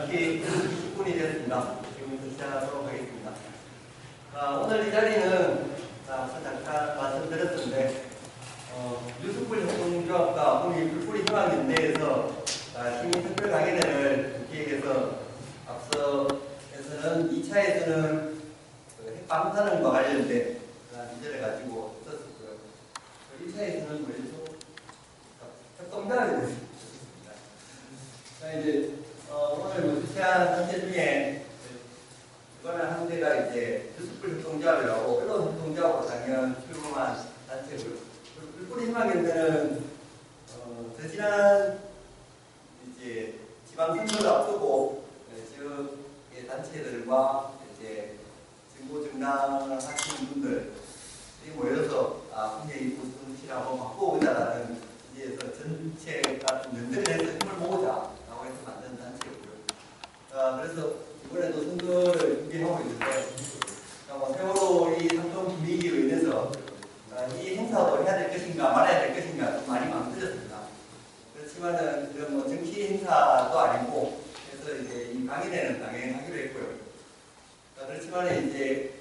늦게 20분이 되었습니다. 지금부터 시작하도록 하겠습니다. 오늘 이 자리는 앞서 잠깐 말씀드렸는데 유수풀 협동조합과 우리 불풀이 희망연대에서 시민특별 강연회를 기획해서 앞서에서는 2차에서는 핵방사능과 관련된 문제를 가지고 있었고요. 1차에서는 협동조합이 됐습니다. 이제 오늘 주최한 단체 중에 이번에 한 대가 이제 유수풀 협동조합이라고 언론 협동조합으로 작년 출범한 단체고요. 불풀이 희망연대는 지난 이제 지방선거를 앞두고 지역의 단체들과 이제 정보정당을 하시는 분들이 모여서 분명히 우선시를 한번 바꿔보자라는 의지에서 전체가 좀 연대를 해서 힘을 모으자라고 해서 만든 단체고요. 그래서 이번에도 선거를 준비하고 있는데 세월호 이 상권 분위기로 인해서 이 행사도 해야 될 것인가 말아야 될 것인가 좀 많이 망설였습니다. 그렇지만은 이런 뭐 정치 행사도 아니고 그래서 이제 이 강연회는 강행하기로 했고요. 그렇지만 이제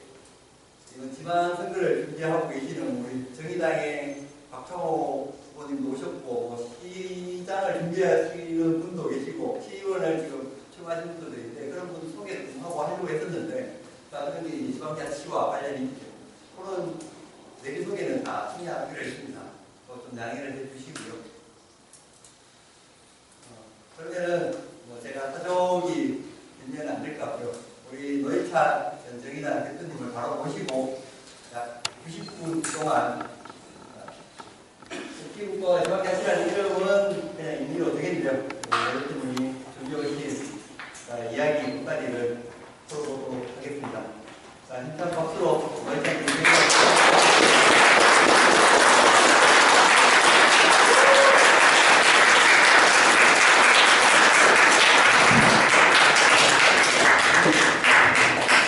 이번 지방선거를 준비하고 계시는 우리 정의당의 박창호 후보님도 오셨고 시장을 준비하시는 분도 계시고 시의원을 지금 출마하신 분들도 있는데 그런 분 소개를 좀 하고 하려고 했었는데 그런 게 지방자치와 관련이 있죠. 그런 내리 소개는 다 참여하기로 했습니다. 좀 양해를 해주시고요. 그러면은 제가 사족이 되면 안 될 것 같고요. 우리 노회찬 전 정의당 대표님을 바로 모시고 약 90분 동안 기부과 지방자치라는 이름은 그냥 임의로 되겠는데요. 대표님이 준비하신 이야기 끝까지를 풀어보도록 하겠습니다. 자, 힘찬 박수로 노회찬 대표님.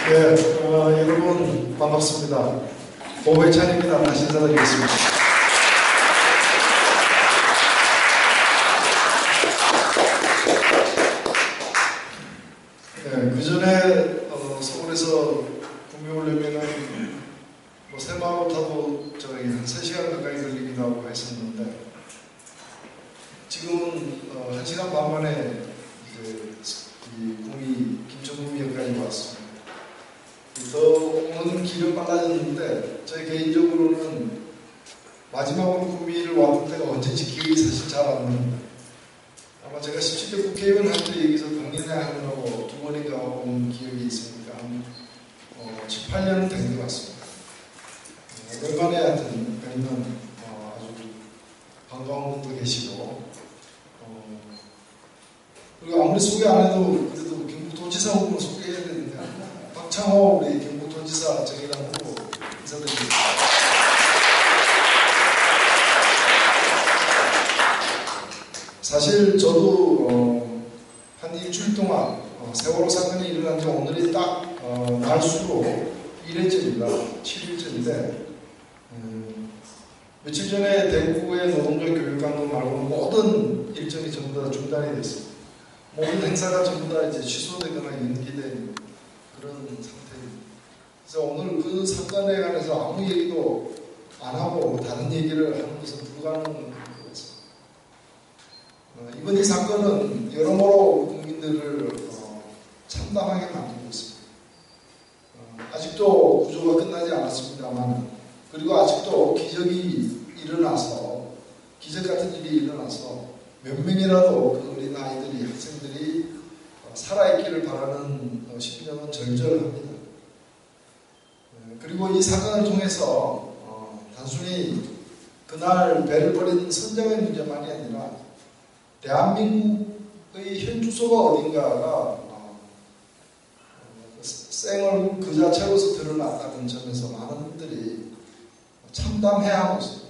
네, 여러분 반갑습니다. 노회찬입니다. 다시 인사드리겠습니다. 네, 그 전에 서울에서 구미 오려면은 새마을 타도 저희 한 3시간 가까이 걸리기도 하고 했었는데 지금은 1시간 반 만에 이제 이 구미 김천구미역까지 왔습니다. 더 오는 길은 빨라졌는데 저희 개인적으로는 마지막으로 구미를 왔을 때가 언제인지 기억이 사실 잘 안 납니다. 아마 제가 17대 국회의원 할 때 여기서 강연회 하느라고 2번인가 온 기억이 있으니까 한 7, 8년은 된 것 같습니다. 오랜만에 하여튼 뵙는 아주 반가운 분도 계시고 그리고 아무리 소개 안 해도 그래도 경북도지사 후보는 소개해야 되는데 박창호 우리 경북도지사 정의당 후보 인사드립니다. 사실 저도 한 일주일 동안 세월호 사건이 일어난 지 오늘이 딱 날수로 1회째입니다. 7일째인데 며칠 전에 대구의 노동조 교육감독 말고 모든 일정이 전부 다 중단이 됐습니다. 모든 행사가 전부 다 이제 취소되거나 연기된 그런 상태입니다. 그래서 오늘 그 사건에 관해서 아무 얘기도 안 하고 다른 얘기를 하는 것은 불가능한 것 같습니다. 이번 이 사건은 여러모로 국민들을 참담하게 만들고 있습니다. 아직도 구조가 끝나지 않았습니다만 그리고 아직도 기적이 일어나서 기적 같은 일이 일어나서 몇 명이라도 그 어린 아이들이 학생들이 살아있기를 바라는 심정은 절절합니다. 그리고 이 사건을 통해서 단순히 그날 배를 버린 선장의 문제만이 아니라 대한민국의 현 주소가 어딘가가 생얼굴 그 자체로서 드러났다는 점에서 많은 분들이 참담해하고 있습니다.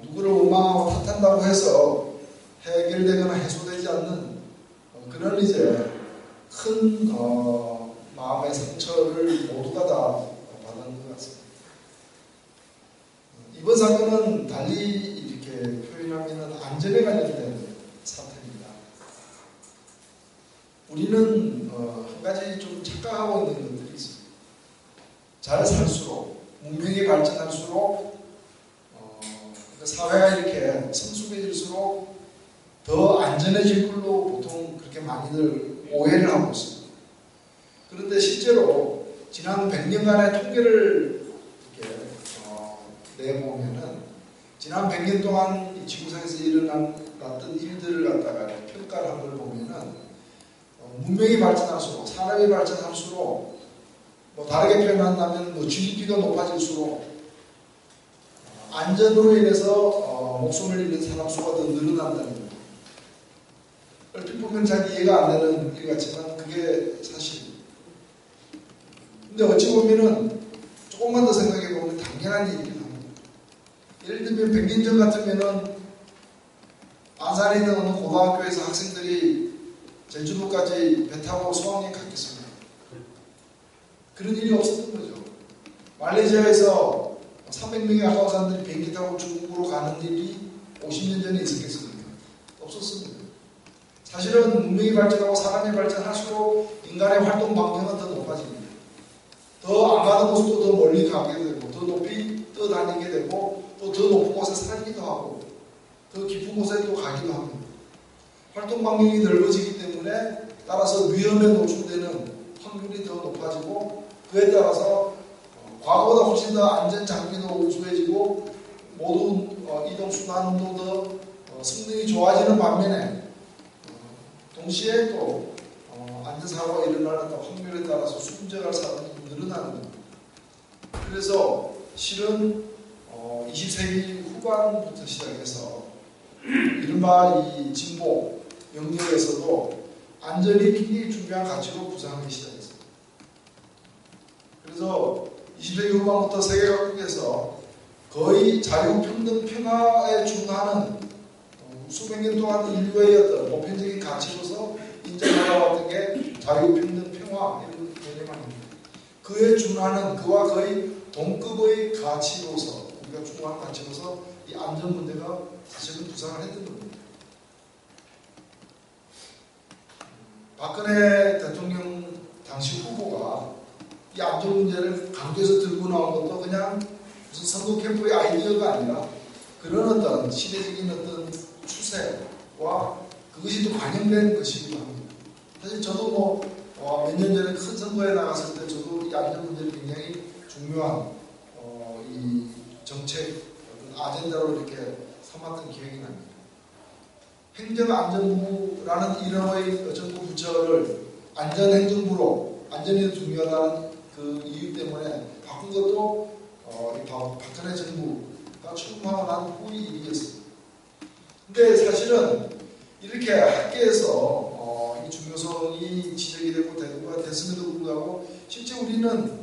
누구를 원망하고 탓한다고 해서 해결되거나 해소되지 않는 그런 이제 큰 마음의 상처를 모두가 다 받은 것 같습니다. 이번 사건은 달리 이렇게 표현하면 안전에 관련된 사태입니다. 살수록 문명이 발전할수록 사회가 이렇게 성숙해질수록 더 안전해질 걸로 보통 그렇게 많이들 오해를 하고 있습니다. 그런데 실제로 지난 100년간의 통계를 이렇게 내보면은 지난 100년 동안 이 지구상에서 일어났던 일들을 갖다가 평가를 한 걸 보면은 문명이 발전할수록 산업이 발전할수록 뭐 다르게 표현한다면 뭐 GDP가 높아질수록 안전으로 인해서 목숨을 잃는 사람 수가 더 늘어난다는 거예요. 얼핏 보면 잘 이해가 안 되는 일 같지만 그게 사실입니다. 근데 어찌 보면은 조금만 더 생각해 보면 당연한 일이긴 합니다. 예를 들면 100년 전 같으면은 안산에 있는 어느 고등학교에서 학생들이 제주도까지 배 타고 수학여행 갔겠습니다. 그런 일이 없었던 거죠. 말레이시아에서 300명의 아까운 사람들이 비행기 타고 중국으로 가는 일이 50년 전에 있었겠습니까? 없었습니다. 사실은 문명이 발전하고 사람이 발전할수록 인간의 활동 반경은 더 높아집니다. 더 안 가는 곳도 더 멀리 가게 되고 더 높이 떠다니게 되고 또 더 높은 곳에 살기도 하고 더 깊은 곳에 또 가기도 합니다. 활동 반경이 넓어지기 때문에 따라서 위험에 노출되는 확률이 더 높아지고 그에 따라서 과거보다 훨씬 더 안전 장비도 우수해지고 모든 이동 수단도 더 성능이 좋아지는 반면에 동시에 또 안전사고가 일어나는 확률에 따라서 숨져갈 사람이 늘어나는 겁니다. 그래서 실은 20세기 후반부터 시작해서 이른바 이 진보 영역에서도 안전이 굉장히 중요한 가치로 부상하기 시작했습니다. 그래서 20세기 후반부터 세계 각국에서 거의 자유, 평등, 평화에 준하는 수백 년 동안 인류의 어떤 보편적인 가치로서 인정받아왔던 게 자유, 평등, 평화 이런 개념 아닙니다. 그에 준하는 그와 거의 동급의 가치로서 우리가 추구한 가치로서 이 안전 문제가 사실은 부상을 했던 겁니다. 박근혜 대통령 당시 후보가 이 안전 문제를 강조해서 들고 나온 것도 그냥 무슨 선거 캠프의 아이디어가 아니라 그런 어떤 시대적인 어떤 추세와 그것이 또 반영된 것이기도 합니다. 사실 저도 몇 년 전에 큰 선거에 나갔을 때 저도 이 안전 문제를 굉장히 중요한 이 정책 아젠다로 이렇게 삼았던 기억이 납니다. 행정안전부라는 이름의 정부 부처를 안전행정부로 안전이 중요하다는 그 이유 때문에 바꾼 것도 박근혜 정부가 출범하고 난 후의 일이었습니다. 근데 사실은 이렇게 학계에서 이 중요성이 지적이 되고 대두가 됐음에도 불구하고 실제 우리는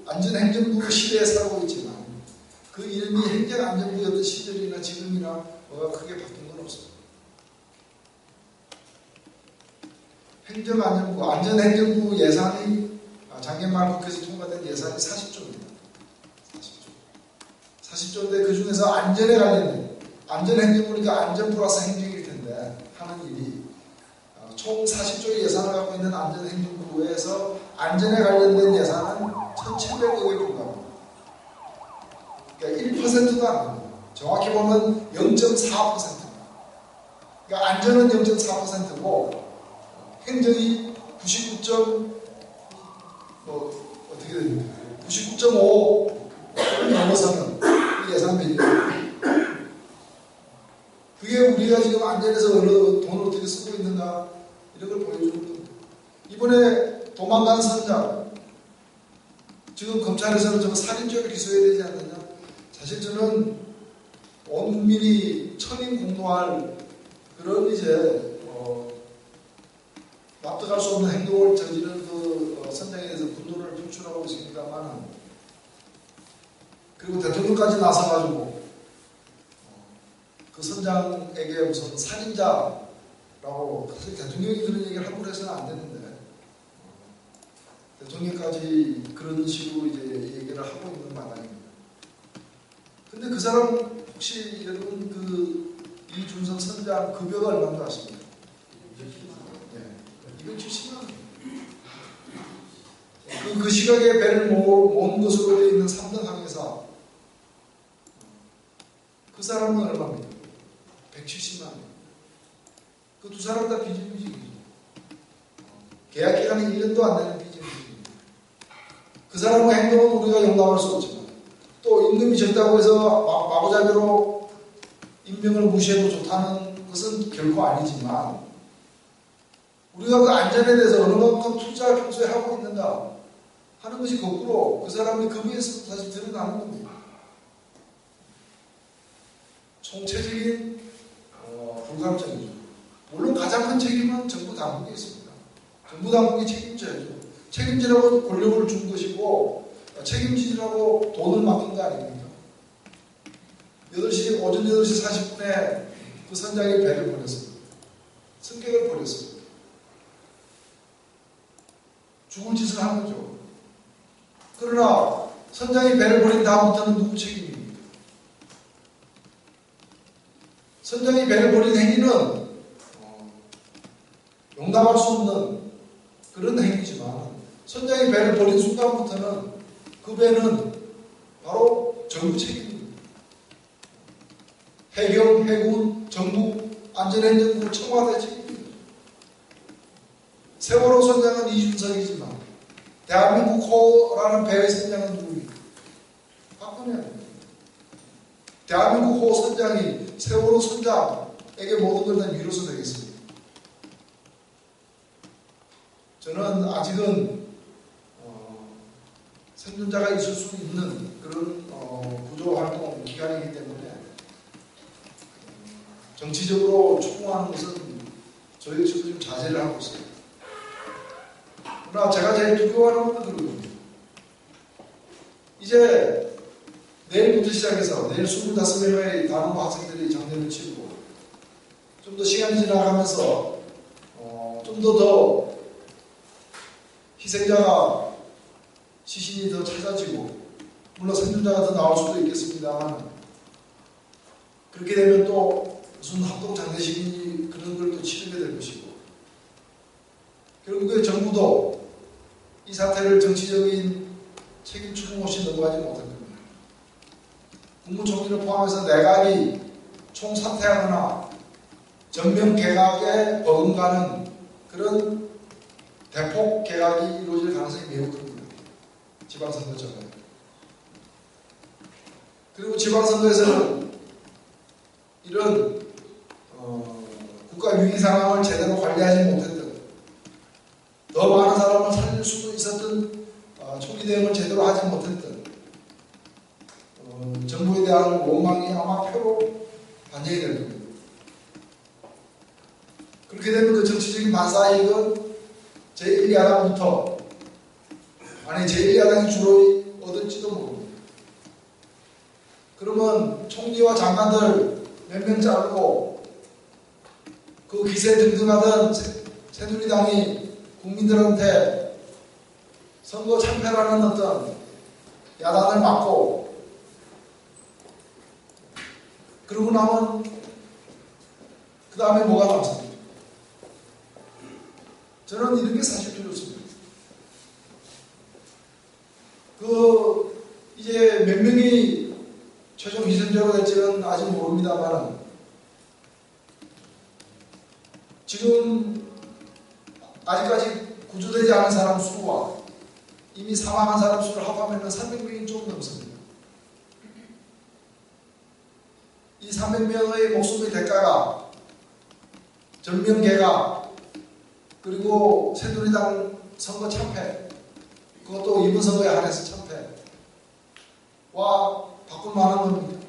안전행정부 시대에 살고 있지만 그 이름이 행정안전부였던 시절이나 지금이나 뭐가 크게 바뀐 건 없습니다. 행정안전부, 안전행정부 예산이 작년 말 국회에서 통과된 예산이 40조입니다. 40조인데 그 중에서 안전에 관련된 안전행정부니까 안전 플러스 행정일 텐데 하는 일이 총 40조의 예산을 갖고 있는 안전행정부에서 안전에 관련된 예산은 1,700억에 불과합니다. 그러니까 1%도 안 됩니다. 정확히 보면 0.4%입니다. 그러니까 안전은 0.4%고 행정이 99.5를 넘어서는 예산 비율. 그게 우리가 지금 안전에서 돈을 어떻게 쓰고 있는가 이런 걸 보여주는 겁니다. 이번에 도망간 선장 지금 검찰에서는 저거 살인죄를 기소해야 되지 않느냐. 사실 저는 온 국민이 천인 공노할 그런 이제 납득할 수 없는 행동을 저지른 그 선장에 대해서 분노를 표출하고 있습니다만 그리고 대통령까지 나서가지고 그 선장에게 무슨 살인자라고 사실 대통령이 그런 얘기를 함부로 해서는 안 되는데 대통령까지 그런 식으로 이제 얘기를 하고 있는 마당입니다. 근데 그 사람 혹시 여러분 그 이준석 선장 급여가 얼마인지 아십니까? 270만 원. 그 시각에 배를 모은 것으로 되어 있는 3등 항해사, 그 사람은 얼마입니까? 170만 원. 그 두 사람 다 비정규직이죠. 계약 기간이 1년도 안 되는 비정규직입니다. 그 사람의 행동은 우리가 용납할 수 없지만, 또 임금이 적다고 해서 마구잡이로 임명을 무시해도 좋다는 것은 결코 아니지만, 우리가 그 안전에 대해서 어느 만큼 투자를 평소에 하고 있는가 하는 것이 거꾸로 그 사람의 급여에서 다시 드러나는 겁니다. 총체적인 불감정이죠. 물론 가장 큰 책임은 정부 당국에 있습니다. 정부 당국이 책임져야죠. 책임지라고 권력을 준 것이고 책임지라고 돈을 맡긴 거 아닙니까? 오전 8시 40분에 그 선장이 배를 버렸습니다. 승객을 버렸습니다. 죽을 짓을 한 거죠. 그러나 선장이 배를 버린 다음부터는 누구 책임입니까? 선장이 배를 버린 행위는 용납할 수 없는 그런 행위지만, 선장이 배를 버린 순간부터는 그 배는 바로 정부 책임입니다. 해경, 해군, 정부, 안전행정부, 청와대 책임입니다. 세월호 선장은 이준석이지만 대한민국 호라는 배의 선장은 누구입니까? 박근혜 아닙니까? 대한민국 호 선장이 세월호 선장에게 모든 걸 다 미뤄서 되겠습니다. 저는 아직은 생존자가 있을 수 있는 그런 구조활동 기간이기 때문에 정치적으로 추궁하는 것은 저희 지금 좀 자제를 하고 있어요. 그러나 제가 제일 두려워하는 건 그런 겁니다. 이제 내일부터 시작해서 내일 25명의 단원고 학생들이 장례를 치르고 좀 더 시간이 지나가면서 좀 더 희생자가 시신이 더 찾아지고, 물론 생존자가 더 나올 수도 있겠습니다만, 그렇게 되면 또 무슨 합동 장례식이 그런 걸 또 치르게 될 것이고, 결국에 정부도 이 사태를 정치적인 책임 추궁 없이 넘어가지 못할 겁니다. 국무총리를 포함해서 내각이 총사퇴하거나 전면 개각에 버금가는 그런 대폭 개각이 이루어질 가능성이 매우 큽니다. 지방선거 전에. 그리고 지방선거에서는 이런 국가 위기 상황을 제대로 관리하지 못했던, 더 많은 사람을 살릴 수도 있었던 총리 대응을 제대로 하지 못했던 정부에 대한 원망이 아마 표로 반영이 될 겁니다. 그렇게 되면 그 정치적인 반사이익은 제1야당부터, 아니 제1야당이 주로 얻을지도 모릅니다. 그러면 총리와 장관들 몇 명 자르고 그 기세 등등하던 새누리당이 국민들한테 선거 참패라는 어떤 야단을 맞고, 그러고 나면 그 다음에 뭐가 남습니까? 저는 이런 게 사실 두렵습니다. 이제 몇 명이 최종 희생자가 될지는 아직 모릅니다만, 지금 아직까지 구조되지 않은 사람 수와 이미 사망한 사람 수를 합하면 300명이 좀 넘습니다. 이 300명의 목숨의 대가가 전면 개각, 그리고 새누리당 선거 참패, 그것도 이번 선거에 한해서 참패와 바꿀 만한 겁니다.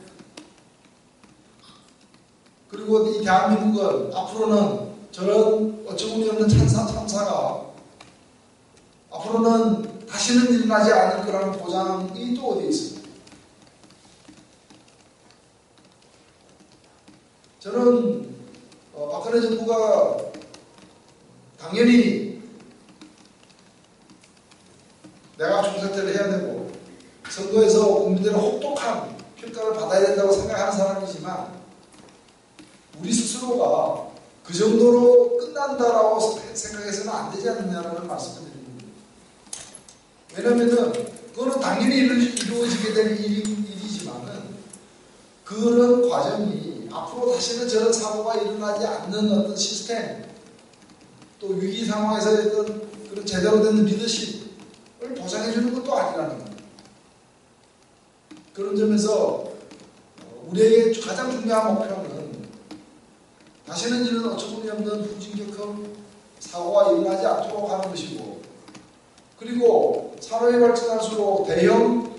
그리고 이 대한민국은 앞으로는 저런 어처구니없는 참사가 앞으로는 다시는 일어나지 않을 거라는 보장이 또 어디에 있습니까? 저는 박근혜 정부가 당연히 내각 총사퇴를 해야 되고 선거에서 국민들의 혹독한 평가를 받아야 된다고 생각하는 사람이지만, 우리 스스로가 그 정도로 끝난다라고 생각해서는 안 되지 않느냐라는 말씀을 드립니다. 왜냐면은 그거는 당연히 이루어지게 될 일이지만은 그런 과정이 앞으로 다시는 저런 사고가 일어나지 않는 어떤 시스템, 또 위기 상황에서의 어떤 그런 제대로 된 리더십을 보장해 주는 것도 아니라는 겁니다. 그런 점에서 우리에게 가장 중요한 목표는 다시는 이런 어처구니 없는 후진격함 사고가 일어나지 않도록 하는 것이고, 그리고 산업이 발전할수록 대형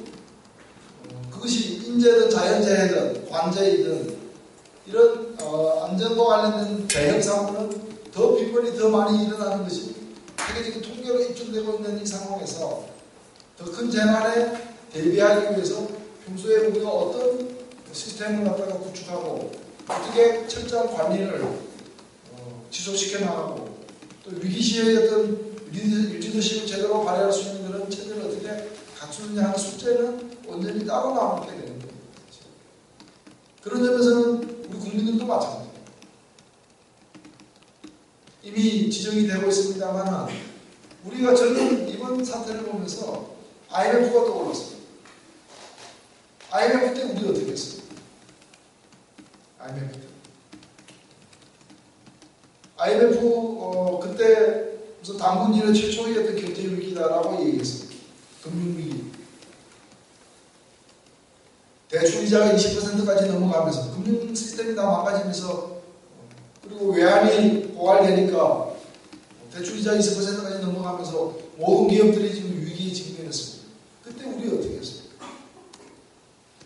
그것이 인재든 자연재해든 관제이든 이런 안전과 관련된 대형 사고는 더 빈번히 더 많이 일어나는 것이 세계적인 통계로 입증되고 있는 이 상황에서 더 큰 재난에 대비하기 위해서 평소에 우리가 어떤 시스템을 갖다가 구축하고 어떻게 철저한 관리를 지속시켜 나가고 또 위기 시에 어떤 리더십을 제대로 발휘할 수 있는 그런 체제를 어떻게 갖추느냐 하는 숙제는 온전히 따로 나오게 되는 거예요. 그런 점에서는 우리 국민들도 마찬가지입니다. 이미 지적이 되고 있습니다만 우리가 저는 이번 사태를 보면서 IMF가 떠올랐어요. IMF 때 우리가 어떻게 했어요? IMF 그때 무슨 당군 이래 최초의 어떤 경제 위기다라고 얘기했어요. 금융 위기. 대출 이자가 20%까지 넘어가면서 금융 시스템이 다 망가지면서 그리고 외환이 고갈되니까 대출 이자 20%까지 넘어가면서 모든 기업들이 지금 위기에 직면했습니다. 그때 우리 어떻게 했어요?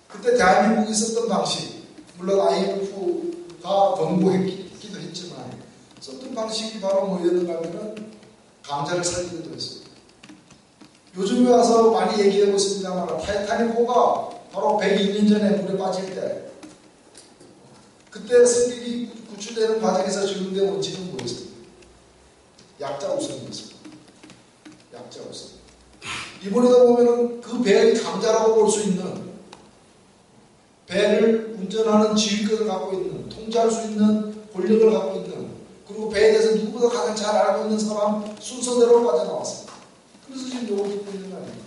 그때 대한민국이 썼던 방식, 물론 IMF가 권고했기도 했지만 썼던 방식이 바로 뭐였는가 하면은 강자를 살리기도 했습니다. 요즘에 와서 많이 얘기하고 있습니다만 타이타닉호가 바로 102년 전에 물에 빠질 때 그때 승객이 구출되는 과정에서 적용된 원칙은 뭐였습니까? 약자 우선이었습니다. 약자 우선. 이번에도 보면은 그 배의 강자라고 볼 수 있는 배를 운전하는 지휘권을 갖고 있는, 통제할 수 있는 권력을 갖고 있는, 그리고 배에 대해서 누구보다 가장 잘 알고 있는 사람 순서대로 빠져나왔습니다. 그래서 지금 욕을 듣고 있는 거 아닙니까?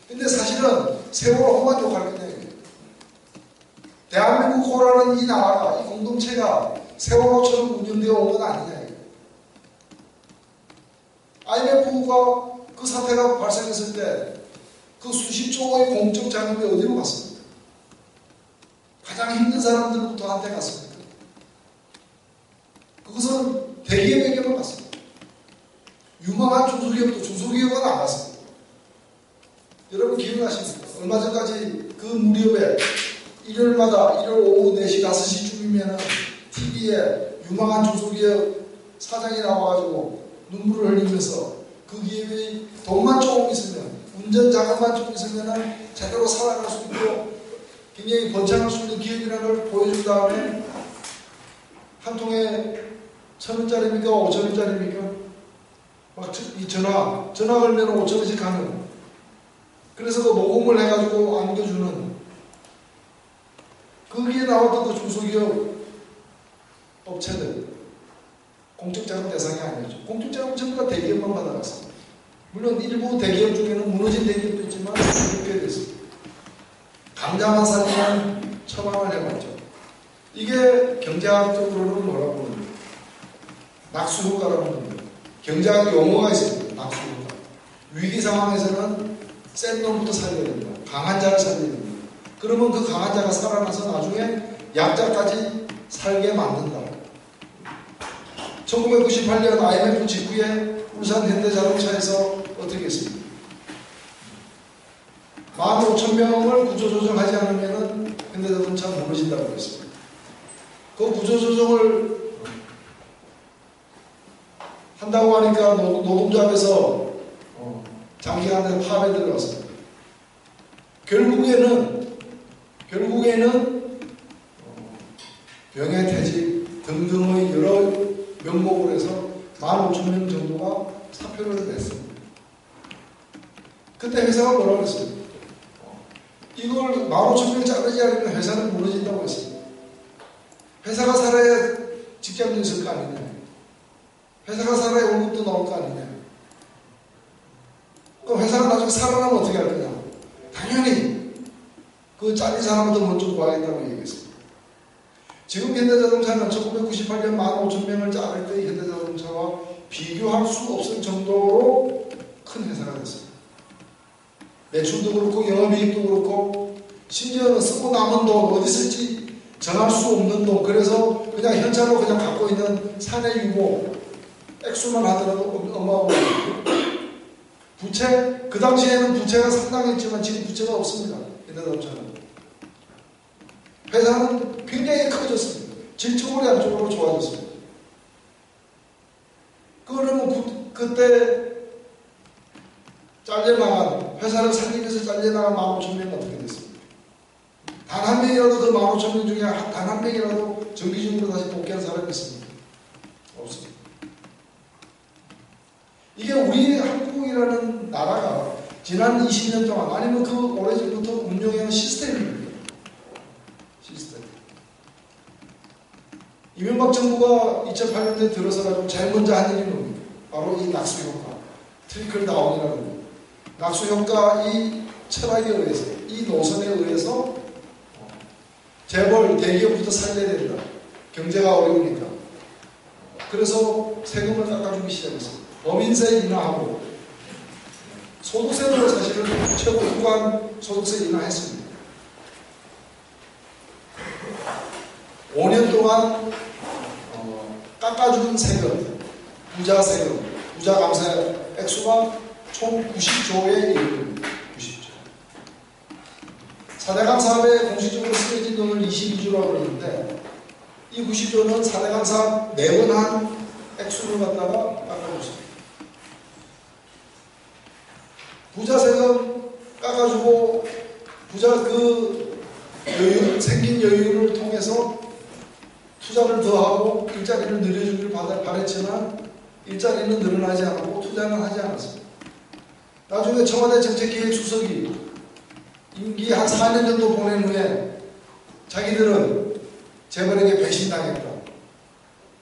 근데 사실은 세월호만 욕할 거냐. 대한민국 호라는 이 나라가, 이 공동체가 세월호처럼 운영되어 온 건 아니냐. IMF가 그 사태가 발생했을 때 그 수십 조의 공적 자금이 어디로 갔습니까? 가장 힘든 사람들부터 한테 갔습니까? 그것은 대기업에게만 갔습니다. 유망한 중소기업은 안 갔습니다. 여러분 기억나십니까? 얼마 전까지 그 무렵에 일요일마다 일요일 오후 4시, 5시쯤이면 TV에 유망한 중소기업 사장이 나와가지고 눈물을 흘리면서 그 기업이 돈만 조금 있으면, 운전 자금만 조금 있으면 제대로 살아갈 수 있고 굉장히 번창할 수 있는 기업이라는 걸 보여준 다음에 한 통에 1,000원짜리입니까? 5,000원짜리입니까? 막 이 전화 걸면 5,000원씩 하는, 그래서 그 모금을 해가지고 안겨주는, 거기에 나왔던 그 중소기업 업체들 공적자금 대상이 아니었죠. 공적자금 전부 다 대기업만 받아갔습니다. 물론 일부 대기업 중에는 무너진 대기업도 있지만 그렇게 됐습니다. 강자만 살리면 처방을 해봤죠. 이게 경제학적으로는 뭐라고 하는데 낙수효과라고 합니다. 경제학 용어가 있습니다. 낙수효과. 위기 상황에서는 센 놈부터 살려야 된다. 강한 자를 살려야 된다. 그러면 그 강한 자가 살아나서 나중에 약자까지 살게 만든다. 1998년 IMF 직후에 울산 현대자동차에서 어떻게 했습니까? 15,000명을 구조조정하지 않으면 현대자동차 무너진다고 했습니다. 그 구조조정을 한다고 하니까 노동조합에서 장기간에 파업에 들어갔습니다. 결국에는 병해퇴직 등등의 여러 명목으로 해서 15,000명 정도가 사표를 냈습니다. 그때 회사가 뭐라고 했습니까? 이걸 15,000명 자르지 않으면 회사는 무너진다고 했습니다. 회사가 살아야 직장도 있을 거 아니냐. 회사가 살아야 월급도 나올 거 아니냐. 그럼 회사가 나중에 살아나면 어떻게 할 거냐? 당연히 그 잘린 사람부터 먼저 구하겠다고 얘기했습니다. 지금 현대자동차는 1998년 15,000명을 자를 때 현대자동차와 비교할 수 없을 정도로 큰 회사가 됐습니다. 매출도 그렇고 영업이익도 그렇고 심지어는 쓰고 남은 돈 어디 쓸지 정할 수 없는 돈, 그래서 그냥 현찰로 그냥 갖고 있는 사내 유보 액수만 하더라도 어마어마합니다. 부채, 그 당시에는 부채가 상당했지만 지금 부채가 없습니다. 현대자동차는. 회사는 굉장히 커졌습니다. 질적으로 양쪽으로 좋아졌습니다. 그러면 그때 잘려나간, 회사를 살리기 위해서 잘려나간 15,000명은 어떻게 됐습니까? 단 한 명이라도 그 15,000명 중에 단 한 명이라도 정기적으로 다시 복귀한 사람이 있습니까? 없습니다. 이게 우리 한국이라는 나라가 지난 20년 동안 아니면 그 오래전부터 운영해온 시스템입니다. 시스템. 이명박 정부가 2008년도에 들어서 가지고 제일 먼저 한 일이 뭡니까? 바로 이 낙수 효과, 트리클 다운이라는 거. 낙수 효과 이 철학에 의해서, 이 노선에 의해서 재벌 대기업부터 살려야 된다. 경제가 어려우니까. 그래서 세금을 깎아주기 시작했습니다. 법인세 인하하고 소득세도 사실은 최고 후반 소득세 인하했습니다. 5년 동안 깎아준 세금, 부자 세금, 부자 감사 액수가 총 90조에 이릅니다. 90조. 4대강 사업에 공식적으로 쓰여진 돈을 22조라고 그러는데 이 90조는 4대강 사업 4번 한 액수를 갖다가 깎아줬습니다. 부자 세금 깎아주고 부자 그 생긴 여유를 통해서 투자를 더하고 일자리를 늘려주기를 바랬지만 일자리는 늘어나지 않고 투자는 하지 않았습니다. 나중에 청와대 정책기획수석이 임기 한 4년 정도 보낸 후에 자기들은 재벌에게 배신당했다.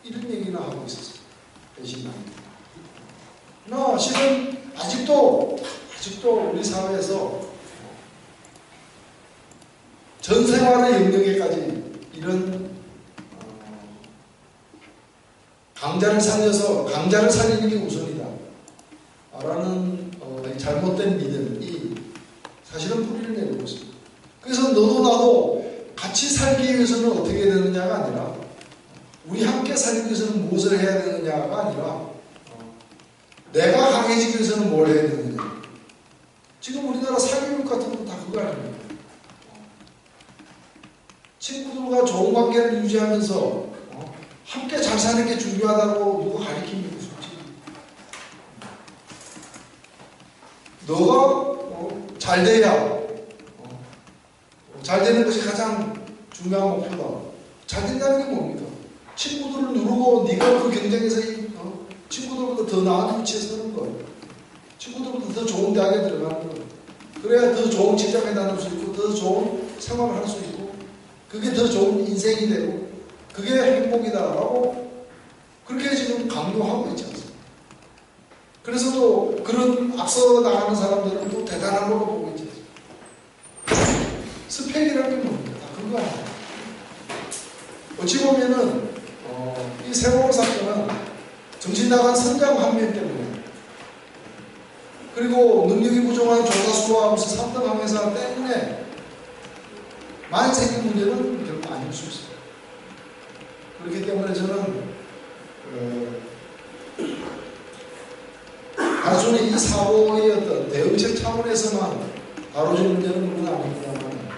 이런 얘기나 하고 있었어요. 배신당했다. 그러나 실은 아직도 우리 사회에서 전 생활의 영역에까지 이런 강자를 살려서 강자를 살리는 게 우선이다 라는 잘못된 믿음이 사실은 뿌리를 내리고 있습니다. 그래서 너도 나도 같이 살기 위해서는 어떻게 해야 되느냐가 아니라 우리 함께 살기 위해서는 무엇을 해야 되느냐가 아니라 내가 강해지기 위해서는 뭘 해야 되느냐. 지금 우리나라 사교육 같은 거 다 그거 아닙니까? 친구들과 좋은 관계를 유지하면서 함께 잘 사는 게 중요하다고 누가 가르칩니까? 솔직히. 너가 잘 돼야 잘 되는 것이 가장 중요한 목표다. 잘 된다는 게 뭡니까? 친구들을 누르고 네가 그 경쟁에서 친구들보다 더 나은 위치에 서는 거예요. 친구들보다 더 좋은 대학에 들어가는 거예요. 그래야 더 좋은 직장에 다닐 수 있고 더 좋은 생활을 할 수 있고 그게 더 좋은 인생이 되고 그게 행복이다라고 그렇게 지금 강조하고 있지 않습니까? 그래서 또 그런 앞서 나가는 사람들은 또 대단한 걸로 보고 있지 않습니까? 스펙이라는 게 뭡니까? 다 그거 아니에요. 어찌 보면은 이 세월호 사건은 정신 나간 선장 한 명 때문에 그리고 능력이 부족한 조사수와 무슨 3등 항해사 때문에 많이 생긴 문제는 결국 아닐 수 있어요. 그렇기 때문에 저는 단순히 이 사고의 어떤 대응책 차원에서만 다뤄질 문제는 물론 아닙니다만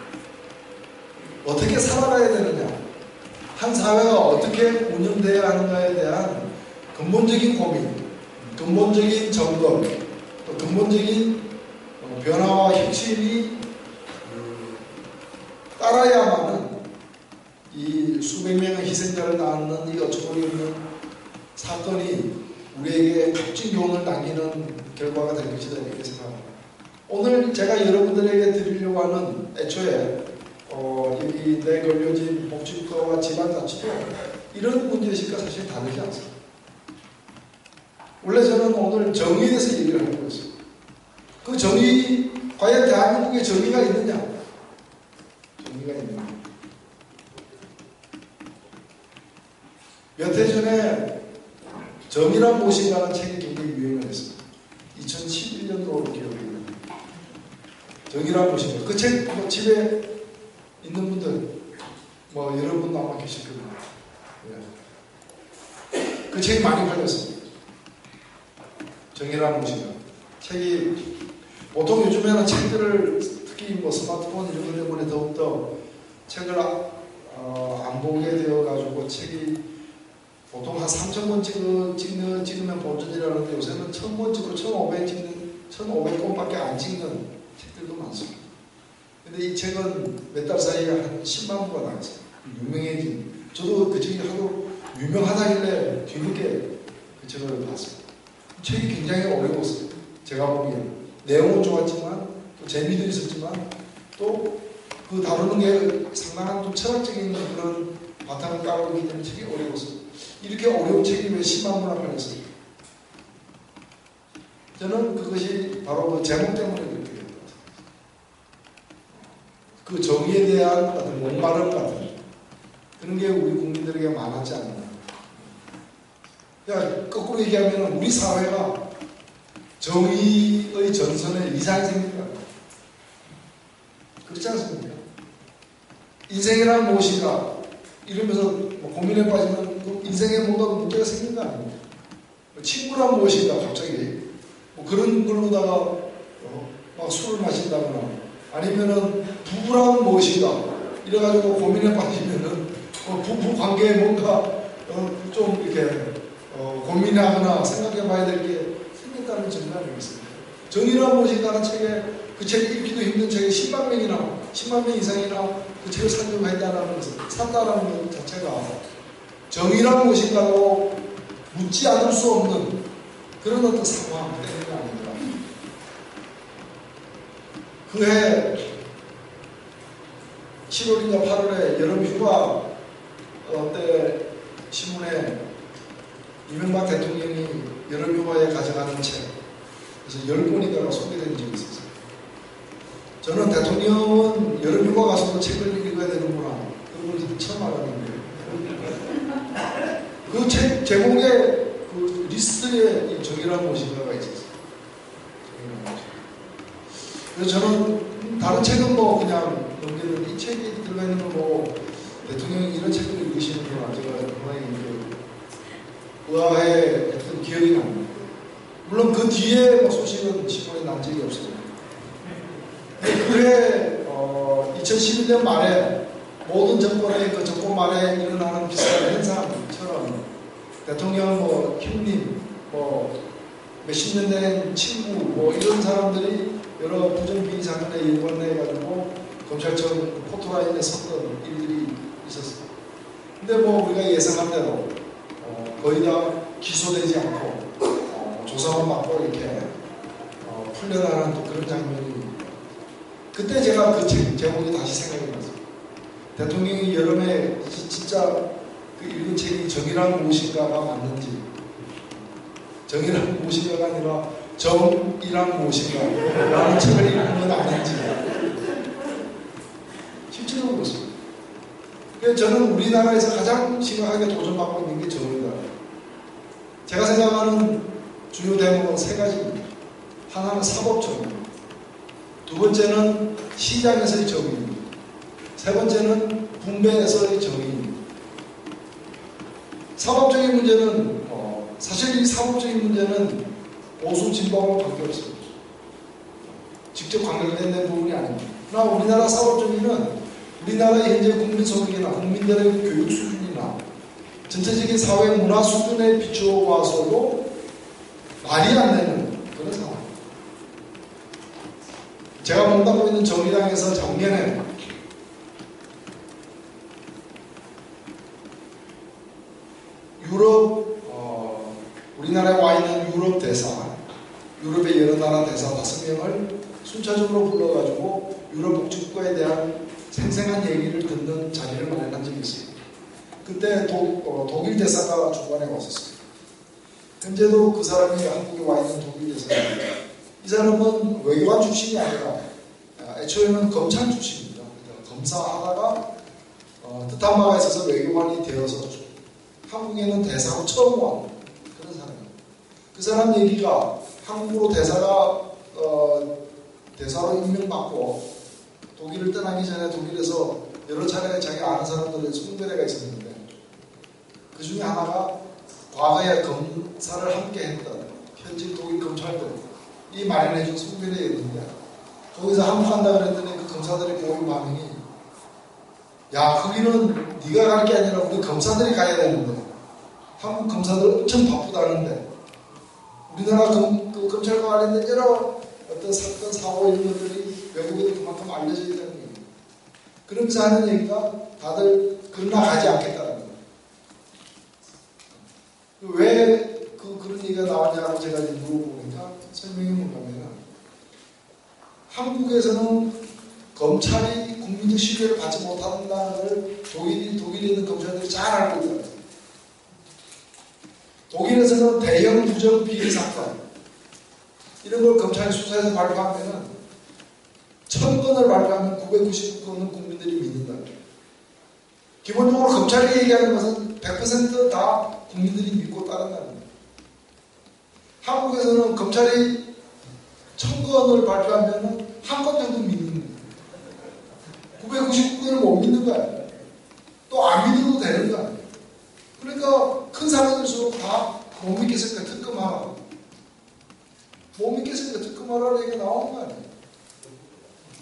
어떻게 살아가야 되느냐, 한 사회가 어떻게 운영돼야 하는가에 대한 근본적인 고민, 근본적인 점검, 또 근본적인 변화와 혁신이 따라야만은 이 수백 명의 희생자를 낳는 이 어처구니 없는 사건이 우리에게 값진 교훈을 남기는 결과가 될 것이다 이렇게 생각합니다. 오늘 제가 여러분들에게 드리려고 하는 애초에 여기 내걸려진 복지국가와 지방자치도 이런 문제의식과 사실 다르지 않습니다. 원래 저는 오늘 정의에 대해서 얘기를 하려고 했습니다. 그 그 정의, 과연 대한민국에 정의가 있느냐? 정의가 있느냐? 몇 해 전에 정의란 무엇인가라는 책이 굉장히 유행을 했습니다. 2011년도로 기억이 납니다. 정의란 무엇인가. 그 책 집에 있는 분들 여러분 아마 계실 겁니다. 그 책이 많이 팔렸습니다. 정의란 무엇인가. 책이 보통 요즘에는 책들을 특히 스마트폰 이런 것 때문에 더욱더 책을 안 보게 되어가지고 책이 보통 한 3,000권 찍으면 본전이라는데 요새는 1,000권 찍고 1,500권밖에 안 찍는 책들도 많습니다. 근데 이 책은 몇 달 사이에 한 10만 부가 나왔어요. 유명해진. 저도 그 책이 하도 유명하다길래 뒤늦게 그 책을 봤습니다. 책이 굉장히 어려웠어요. 제가 보기에는. 내용은 좋았지만, 또 재미도 있었지만, 또 그 다루는 게 상당한 좀 철학적인 그런 바탕을 깔고 있기 때문에 책이 어려웠어요. 이렇게 어려운 책이 왜 10만 부나 팔렸습니까? 저는 그것이 바로 그 제목 때문에 그렇게 된 것 같아요. 그 정의에 대한 어떤 목마름 같은 그런 게 우리 국민들에게 많았지 않나. 그러니까 거꾸로 얘기하면 우리 사회가 정의의 전선에 이상이 생깁니다. 그렇지 않습니까? 인생이란 무엇인가 이러면서 고민에 빠지면 그 인생에 뭔가 문제가 생긴 거 아닙니까? 친구란 무엇인가 갑자기 그런 걸로다가 막 술을 마신다거나 아니면은 부부란 무엇인가 이래가지고 고민에 빠지면은 부부 관계에 뭔가 좀 이렇게 고민하거나 생각해봐야 될 게 생겼다는 증명이 있습니다. 정의란 무엇인가는 책에 그 책 읽기도 힘든 책에 10만 명 이상이나 그 책을 사려고 했다라는 것을 샀다라는 것 자체가 정의란 무엇인가로 묻지 않을 수 없는 그런 어떤 상황 때문이 아닌가. 그해 7월인가 8월에 여름휴가 때 신문에 이명박 대통령이 여름휴가에 가져가는 책 그래서 10권인가가 소개된 적이 있었어요. 저는 대통령은 여름휴가 가서도 책을 읽어야 되는구나 그걸 처음 알았는데 그 책 제목에 그 리스트에 이 정의란 무엇인가가 있었어요. 그래서 저는 다른 책은 그냥 넘기는 이 책이 들어가 있는 거 대통령이 이런 책을 읽으시는구나 제가 상당히 의아해 했던 기억이 납니다. 물론 그 뒤에 소식은 신문에 난 적이 없어요. 그해 2011년 말에 모든 정권의 그 정권 말에 일어나는 비슷한 현상처럼 대통령 형님 몇십 년 된 친구 이런 사람들이 여러 부정비리 사건에 연관돼가지고 검찰청 포토라인에 섰던 일들이 있었어요. 근데 우리가 예상한 대로 거의 다 기소되지 않고 조사만 받고 이렇게 풀려나가는 또 그런 장면이 그때 제가 그 제목이 다시 생각이 났어요. 대통령이 여름에 진짜 그 읽은 책이 정의란 무엇인가가 맞는지 정의란 무엇인가가 아니라 정의란 무엇인가 라는 책을 읽은 건 아닌지 실제로 그렇습니다. 그래서 저는 우리나라에서 가장 심각하게 도전받고 있는 게 정의다. 제가 생각하는 주요 대목은 세 가지입니다. 하나는 사법정의, 두 번째는 시장에서의 정의입니다. 세 번째는 분배에서의 정의입니다. 사법적인 문제는 사실 이 사법적인 문제는 보수 진보하고 관계없습니다. 직접 관계된 부분이 아닙니다. 그러나 우리나라 사법정의는 우리나라의 현재 국민 소득이나 국민들의 교육 수준이나 전체적인 사회 문화 수준에 비추어 봐서도 말이 안 되는 그런 상황입니다. 제가 몸담고 있는 정의당에서 작년에 유럽 우리나라에 와 있는 유럽 대사, 유럽의 여러 나라 대사 5명을 순차적으로 불러가지고 유럽 복지국가에 대한 생생한 얘기를 듣는 자리를 마련한 적이 있습니다. 그때 독일 대사가 중간에 왔었어요. 현재도 그 사람이 한국에 와 있는 독일 대사입니다. 이 사람은 외교관 출신이 아니라 애초에는 검찰 출신입니다. 그러니까 검사하다가 뜻한 바가 있어서 외교관이 되어서 한국에는 대사로 처음 온 그런 사람이에요. 그 사람 얘기가 한국으로 대사로 임명받고 독일을 떠나기 전에 독일에서 여러 차례 자기 아는 사람들의 송별회가 있었는데 그 중에 하나가 과거에 검사를 함께 했던 현직 독일 검찰들이 마련해준 송별회였는데 거기서 한국 간다 그랬더니 그 검사들의 고유 반응이 야 거기는 네가 갈 게 아니라 우리 검사들이 가야 되는데 한국 검사들 엄청 바쁘다는데 우리나라 그 검찰과 관련된 여러 어떤 사건, 사고 이런 것들이 외국에도 그만큼 알려져야 되는 거예요. 그러면서 하는 얘기가 다들 그러나 가지 않겠다는 거예요. 왜 그런 얘기가 나왔냐고 제가 물어보니까 설명이 뭐냐면 한국에서는 검찰이 국민적 신뢰를 받지 못한다는 걸 독일에 있는 검찰들이 잘 알고 있어요. 독일에서는 대형 부정 비리 사건 이런 걸 검찰이 수사해서 발표하면 1000건을 발표하면 999건은 국민들이 믿는다. 기본적으로 검찰이 얘기하는 것은 100% 다 국민들이 믿고 따른다는 거예요. 한국에서는 검찰이 1000건을 발표하면 한 건 정도 믿는 거예요. 999건을 못 믿는 거예요. 또 안 믿어도 되는 거예요. 그러니까 큰 사건일수록 다 못 믿겠으니까 특검하라. 못 믿겠으니까 특검하라는 얘기가 나오는 거 아니에요.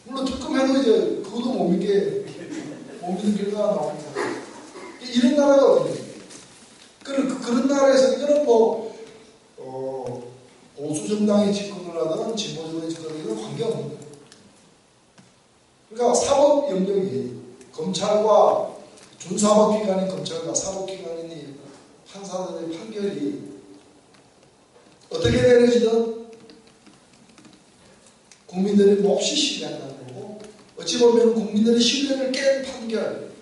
물론 특검해도 이제 그것도 못 믿는 결과가 나옵니다. 이런 나라가 어디예요? 그런 나라에서 이거는 보수 정당이 집권을 하든 진보 정당이 집권을 하든 관계없는 거예요. 그러니까 사법 영역이 검찰과 준사법기관인 검찰과 사법기관인 판사들의 판결이 어떻게 내려지든 국민들이 몹시 신뢰한다는 거고 어찌 보면 국민들의 신뢰를 깬 판결,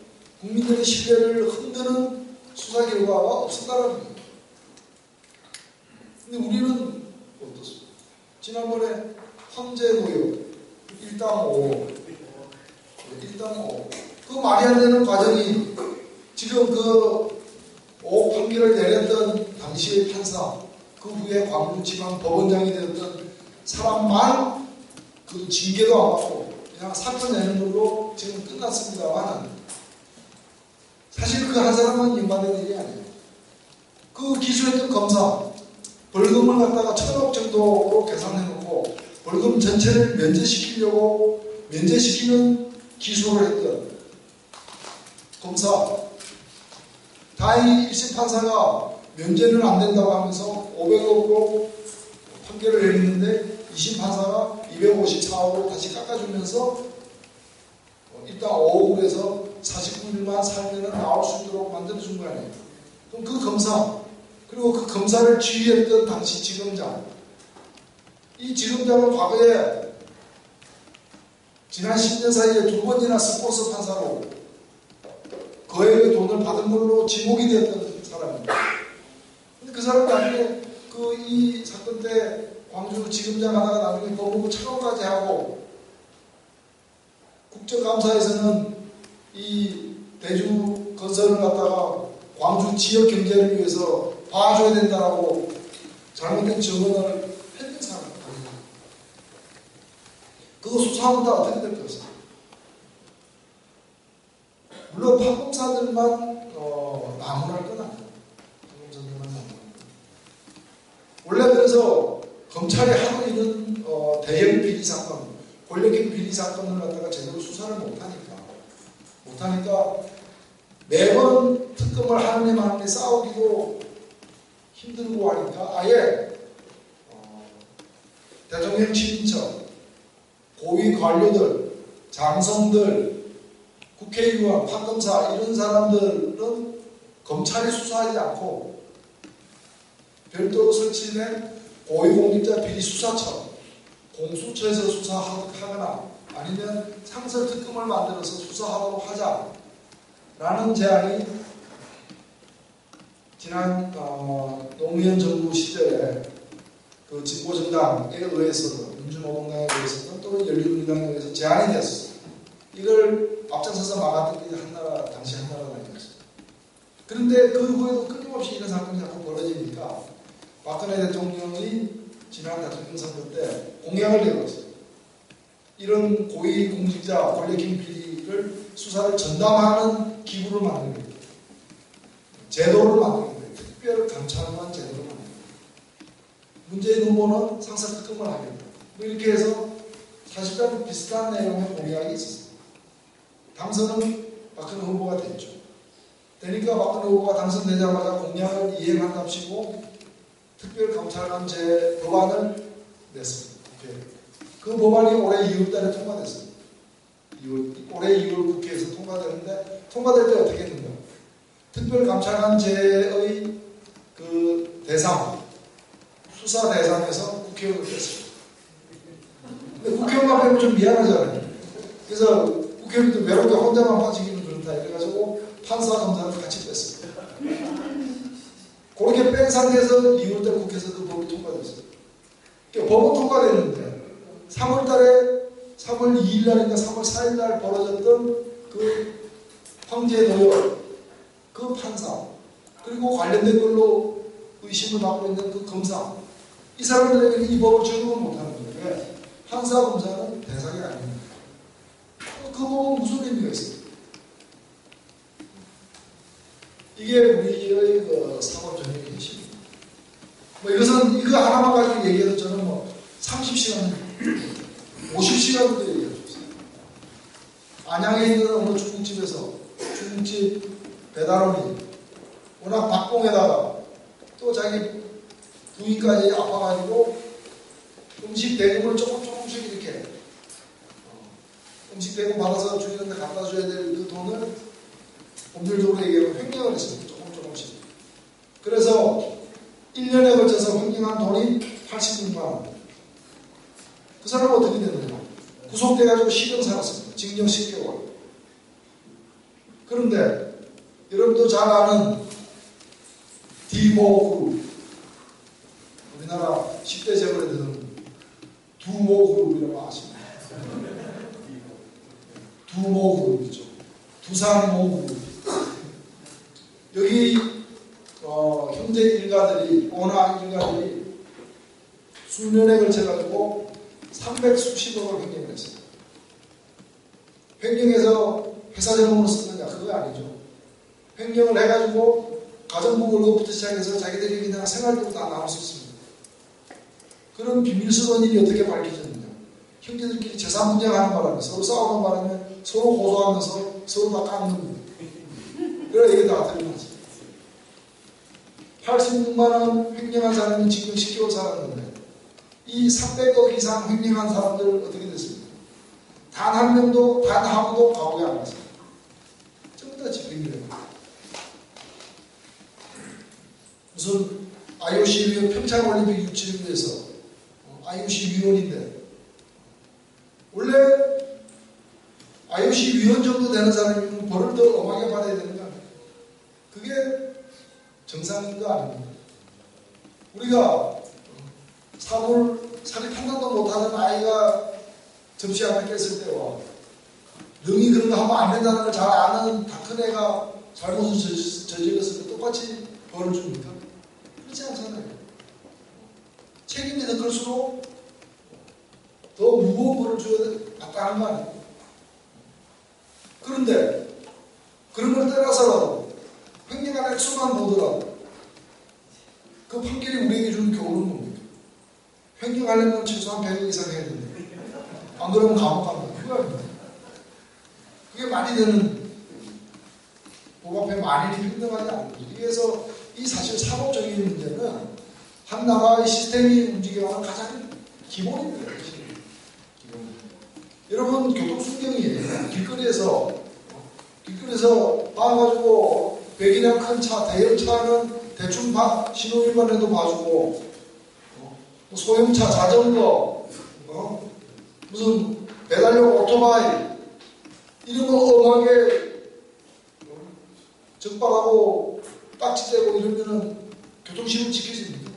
국민들의 신뢰를 흔드는 수사 결과가 없었다는 거예요. 근데 우리는 어떻습니까? 지난번에 황제 노역 1당 5 그 말이 안 되는 과정이 지금 그 5 판결을 내렸던 당시의 판사 그 후에 광주지방법원장이 되었던 사람만 그 징계도 안 받고 그냥 사건 내는 걸로 지금 끝났습니다만 사실 그 한 사람만 연관된 일이 아니에요. 그 기소했던 검사 벌금을 갖다가 1000억 정도로 계산해놓고 벌금 전체를 면제시키는 기소를 했던 검사 다행히 1심 판사가 면제는 안 된다고 하면서 500억으로 판결을 내렸는데 2심 판사가 254억으로 다시 깎아주면서 일단 5억으로 해서 49일만 살면 나올 수 있도록 만들어준 거 아니에요. 그럼 그 검사 그리고 그 검사를 지휘했던 당시 지검장 이 지검장은 과거에 지난 10년 사이에 2번이나 스포츠 판사로 거액의 돈을 받은 걸로 지목이 되었던 사람입니다. 근데 그 사람은 나중에 이 사건 때 광주 지검장 하다가 나중에 법무부 차관까지 하고 국정감사에서는 이 대주 건설을 갖다가 광주 지역 경제를 위해서 봐줘야 된다라고 잘못된 증언을 했던 사람입니다. 그거 수사하면 다 어떻게 될 것이죠? 물론 판검사들만 나무랄 건 아니에요. 판검사들만 나무랄 건. 원래 그래서 검찰이 하고 있는 대형 비리 사건, 권력형 비리 사건을 갖다가 제대로 수사를 못하니까 매번 특검을 하느니 싸우기도 힘들고 하니까 아예 대통령 친인척, 고위 관료들, 장성들, 국회의원, 판검사 이런 사람들은 검찰이 수사하지 않고 별도로 설치된 고위공직자 비리수사처, 공수처에서 수사하거나 아니면 상설특검을 만들어서 수사하도록 하자라는 제안이 지난 노무현 정부 시절에 그 진보정당에 의해서도 민주노동당에 의해서도 또는 열린우리당에 의해서 제한이 됐어요. 이걸 앞장서서 막았던 게 한나라, 당시 한나라당이었어요. 그런데 그 후에도 끊임없이 이런 사건이 자꾸 벌어지니까 박근혜 대통령이 지난 대통령 선거 때 공약을 내걸었어요. 이런 고위공직자 권력형 비리를 수사를 전담하는 기구를 만드는 거예요. 제도를 만드는 거예요. 특별 감찰관 제도를 만드는 거예요. 문재인 후보는 상사특검을 하겠다. 뭐 이렇게 해서 사실상 비슷한 내용의 공약이 있었어요. 당선은 박근혜 후보가 됐죠. 되니까 박근혜 후보가 당선되자마자 공약을 이행한답시고 특별감찰관 법안을 냈습니다. 그 법안이 올해 2월달에 통과됐어요. 올해 2월 국회에서 통과되는데 통과될 때 어떻게 했는가? 특별감찰관제의 그 대상, 수사 대상에서 국회의원을 뺐습니다. 근데 국회의원만 빼면 좀 미안하잖아요. 그래서 국회의원도 외롭게 혼자만 빠지기는 그렇다 이래가지고 판사 검사를 같이 뺐습니다. 그렇게 뺀 상태에서 2월달 국회에서 그 법이 통과됐어요. 그러니까 법은 통과됐는데 3월달에 3월 2일날인가 3월 4일날 벌어졌던 그 황제 노열 그 판사 그리고 관련된 걸로 의심을 받고 있는 그 검사 이 사람들에게 이 법을 적용을 못하는 거예요. 왜? 판사 검사는 대상이 아닙니다. 그 법은 무슨 의미가 있어요? 이게 우리의 그 사법 전형의 핵심입니다. 뭐 이것은 이거 하나만 가지고 얘기해도 저는 뭐 30시간, 50시간도 얘기할 수 있어요. 안양에 있는 어느 중국집에서 중국집 배달원이 워낙 박봉에다가 또 자기 부인까지 아파가지고 음식 대금을 조금씩 이렇게 음식 대금 받아서 주인한테 갖다 줘야 될 그 돈을 법률적으로 얘기하면 횡령을 했습니다. 조금씩. 그래서 1년에 걸쳐서 횡령한 돈이 86만 원. 그 사람은 어떻게 됐느냐? 구속돼가지고 실형 살았습니다. 징역 10개월. 그런데 여러분도 잘 아는 디모 그룹, 우리나라 10대 재벌에 드는 두모 그룹이라고 아십니까? 두모 그룹이죠. 두산모 그룹. 여기 형제 일가들이 오나 일가들이 수년에 걸쳐가지고 300수십억을 횡령을 했어요. 횡령해서 회사 재원으로 쓰느냐 그거 아니죠. 횡령을 해가지고 가정부 월급부터 시작해서 자기들이 그냥 생활비로 다 나눌 수 있습니다. 그런 비밀스러운 일이 어떻게 밝혀졌느냐. 형제들끼리 재산 분쟁하는 바람에 서로 싸우는 바람에 서로 고소하면서 서로 다 깎는 겁니다. 그래 이게 다 드러났어요. 86만 원 횡령한 사람이 징역 10개월 살았는데 이 300억 이상 횡령한 사람들 어떻게 됐습니까? 단 한 명도 단 아무도 감옥에 안 갔어요. 전부 다 집행유예예요. 무슨 IOC 위원 평창올림픽 유치를 위해서 IOC 위원인데 원래 IOC 위원 정도 되는 사람이면 벌을 더 엄하게 받아야 되는 거 아니에요? 그게 정상인 거 아닙니다. 우리가 사리 판단도 못하는 아이가 접시 앞에 깼을 때와 능히 그런 거 하면 안 된다는 걸 잘 아는 다 큰 애가 잘못을 저질렀을 때 똑같이 벌을 줍니까? 그렇지 않잖아요. 책임이 더 클수록 더 무거운 벌을 줘야 마땅한 거 아니에요. 그런데 그런 걸 떠나서라도 횡령한 액수만 보더라도 그 판결이 우리에게 주는 교훈은 뭡니까? 횡령하려면 최소한 100억 이상 해야 된다. 안 그러면 감옥 갑니다. 그거 아닙니다. 그게 말이 되는 법 앞에 만인이 평등하지 않은 거죠. 그래서 이 사실 사법적인 문제는 한 나라의 시스템이 움직여가는 가장 기본입니다. 기본. 여러분 교통순경이에요. 길거리에서 봐가지고 백이나 큰 차, 대형 차는 대충 신호위반 해도 봐주고 소형차, 자전거, 무슨 배달용 오토바이 이런 거 엄하게 적발하고 딱지대고 이러면은 교통신호 지켜집니다.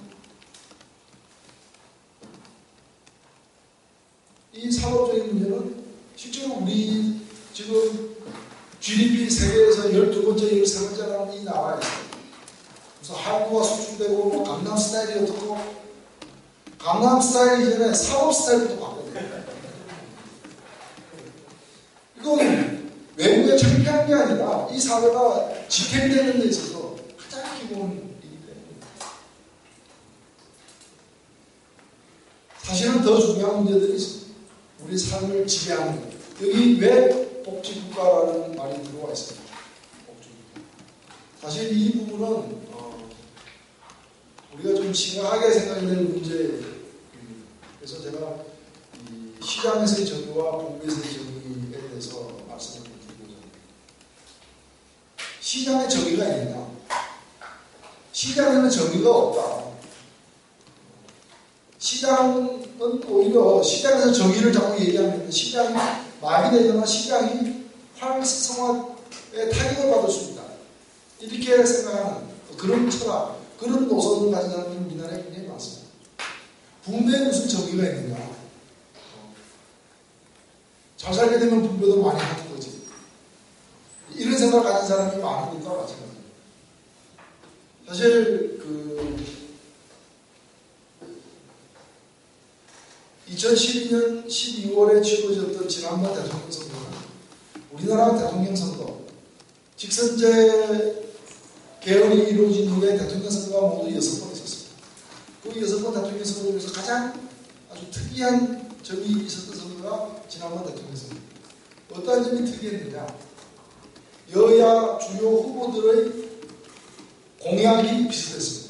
이 산업적인 문제는 실제로 우리 지금 GDP 세계에서 12번째, 13번째라는 이 나라에서 그래서 한국화 수출되고 뭐 강남 스타일이 어떻고 강남 스타일 이전에 산업 스타일부터 바꿔야 돼요. 이건 외국에 창피한 게 아니라 이 사회가 지탱되는 데 있어서 가장 기본이기 때문에 사실은 더 중요한 문제들이 있습니다. 우리 삶을 지배하는 것. 여기 왜 복지국가라는 말이 들어와 있습니다. 복지국가. 사실 이 부분은 우리가 좀 심각하게 생각해야 될 문제예요. 그래서 제가 이 시장에서의 정의와 공부에서의 정의에 대해서 말씀을 드리고자 합니다. 시장의 정의가 있느냐? 시장에는 정의가 없다. 시장은 오히려 시장에서 정의를 자꾸 얘기하면 시장이 마비되거나 시장이 활성화에 타격을 받을 수 있다. 이렇게 생각하는 그런 철학, 그런 노선을 가진 사람이 우리나라에 굉장히 많습니다. 분배에 무슨 정의가 있느냐? 잘 살게 되면 분배도 많이 하는 거지. 이런 생각을 가진 사람이 많은 것과 마찬가지입니다. 사실 2012년 12월에 치러졌던 지난번 대통령 선거는 우리나라 대통령 선거, 직선제 개헌이 이루어진 이후에 대통령 선거가 모두 6번 있었습니다. 그 6번 대통령 선거 중에서 가장 아주 특이한 점이 있었던 선거가 지난번 대통령 선거. 어떤 점이 특이했느냐? 여야 주요 후보들의 공약이 비슷했습니다.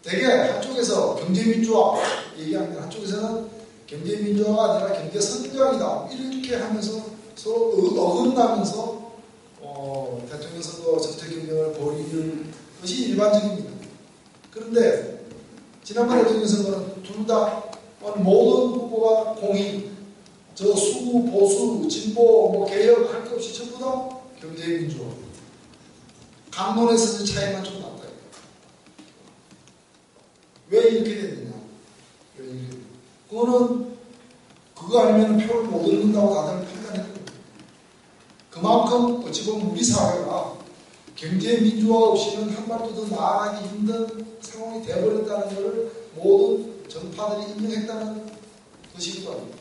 대개 한쪽에서 경제민주화 얘기하면 한쪽에서는 경제민주화가 아니라 경제성장이다 이렇게 하면서 서로 어긋나면서 대통령 선거 정책 경쟁을 벌이는 것이 일반적입니다. 그런데 지난번 대통령 선거는 둘 다 모든 후보가 공익, 수, 보수, 진보, 개혁 할 것 없이 전부 다 경제민주화. 강론에서의 차이만 좀 났다. 왜 이렇게 됐느냐? 그거는 그거 아니면 표를 못 얻는다고 다들 판단했거든요. 그만큼 어찌 보면 우리 사회가 경제민주화 없이는 한 발도 더 나아가기 힘든 상황이 되어버렸다는 것을 모든 정파들이 인정했다는 것이기도 합니다.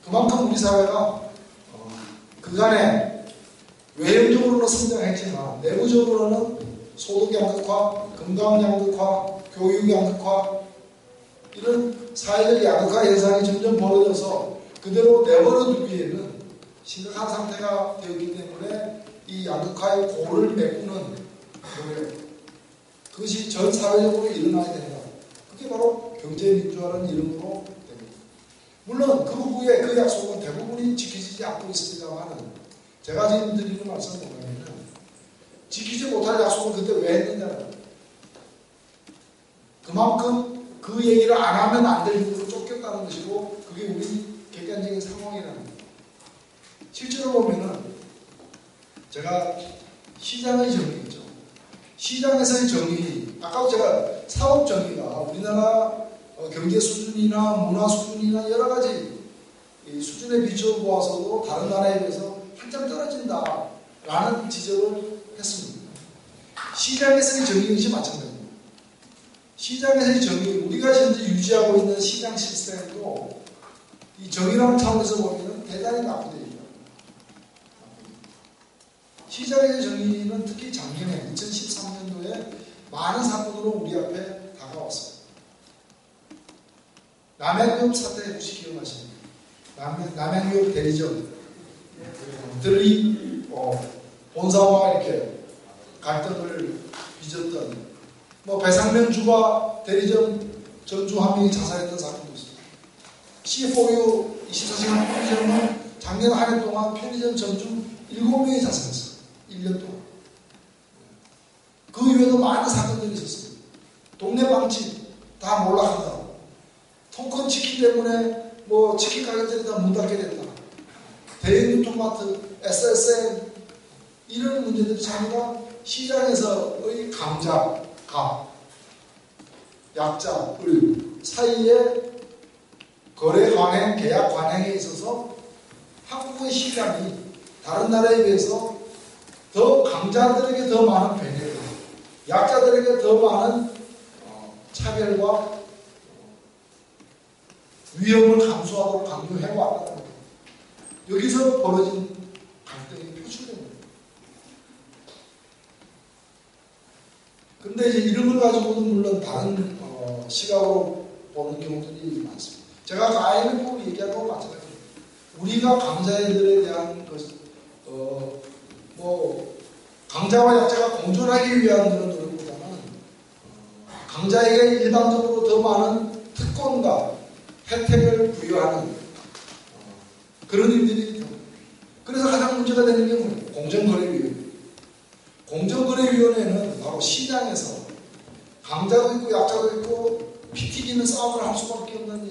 그만큼 우리 사회가 그간에 외형적으로는 성장했지만 내부적으로는 소득 양극화, 건강 양극화, 교육 양극화 이런 사회적 양극화 현상이 점점 벌어져서 그대로 내버려 두기에는 심각한 상태가 되었기 때문에 이 양극화의 골을 메꾸는 노력, 그것이 전 사회적으로 일어나야 된다. 그게 바로 경제민주화라는 이름으로 됩니다. 물론 그 후에 그 약속은 대부분이 지켜지지 않고 있습니다만 제가 지금 드리는 말씀은 뭐냐면 지키지 못할 약속을 그때 왜 했느냐는 그만큼 그 얘기를 안 하면 안 될 정도로 쫓겼다는 것이고 그게 우리 객관적인 상황이라는 거예요. 실제로 보면은 제가 시장의 정의죠. 시장에서의 정의, 아까 제가 사업 정의가 우리나라 경제 수준이나 문화 수준이나 여러 가지 수준에 비춰 보아서도 다른 나라에 비해서 한참 떨어진다라는 지적을 했습니다. 시장에서의 정의 역시 마찬가지입니다. 시장에서의 정의, 우리가 현재 유지하고 있는 시장 시스템도 이 정의라는 차원에서 보면 대단히 나쁘대요. 시장의 정의는 특히 작년에 2013년도에 많은 사건으로 우리 앞에 다가왔습니다. 남양유업 사태 혹시 기억나십니까? 남양유업 대리점들이 본사와 이렇게 갈등을 빚었던 배상면 주가 대리점 점주 한 명이 자살했던 사건도 있습니다. C4U 24시간 편의점은 작년 한 해 동안 편의점 점주 7명이 자살했어요. 1년 동안. 그 이외에도 많은 사건들이 있었습니다. 동네 빵집 다 몰락한다. 통큰 치킨 때문에 치킨 가게들이 다 문 닫게 됐다. 대형 유통마트, SSM 이런 문제들이 전부 시장에서의 강자, 가, 약자, 을 사이에 거래 관행, 계약 관행에 있어서 한국의 시장이 다른 나라에 비해서 더 강자들에게 더 많은 배려를, 약자들에게 더 많은 차별과 위험을 감수하도록 강조해왔다는 거예요. 여기서 벌어진 갈등이 표출된 거예요. 근데 이제 이런 걸 가지고는 물론 다른 시각으로 보는 경우들이 많습니다. 제가 아까 IMF 얘기한 거와 마찬가지입니다. 우리가 강자들에 대한 강자와 약자가 공존하기 위한 그런 노력보다는 강자에게 일방적으로 더 많은 특권과 혜택을 부여하는 그런 일들이 있다. 그래서 가장 문제가 되는 게 뭐예요? 공정거래위원회. 공정거래위원회는 바로 시장에서 강자도 있고 약자도 있고 피 튀기는 싸움을 할 수밖에 없는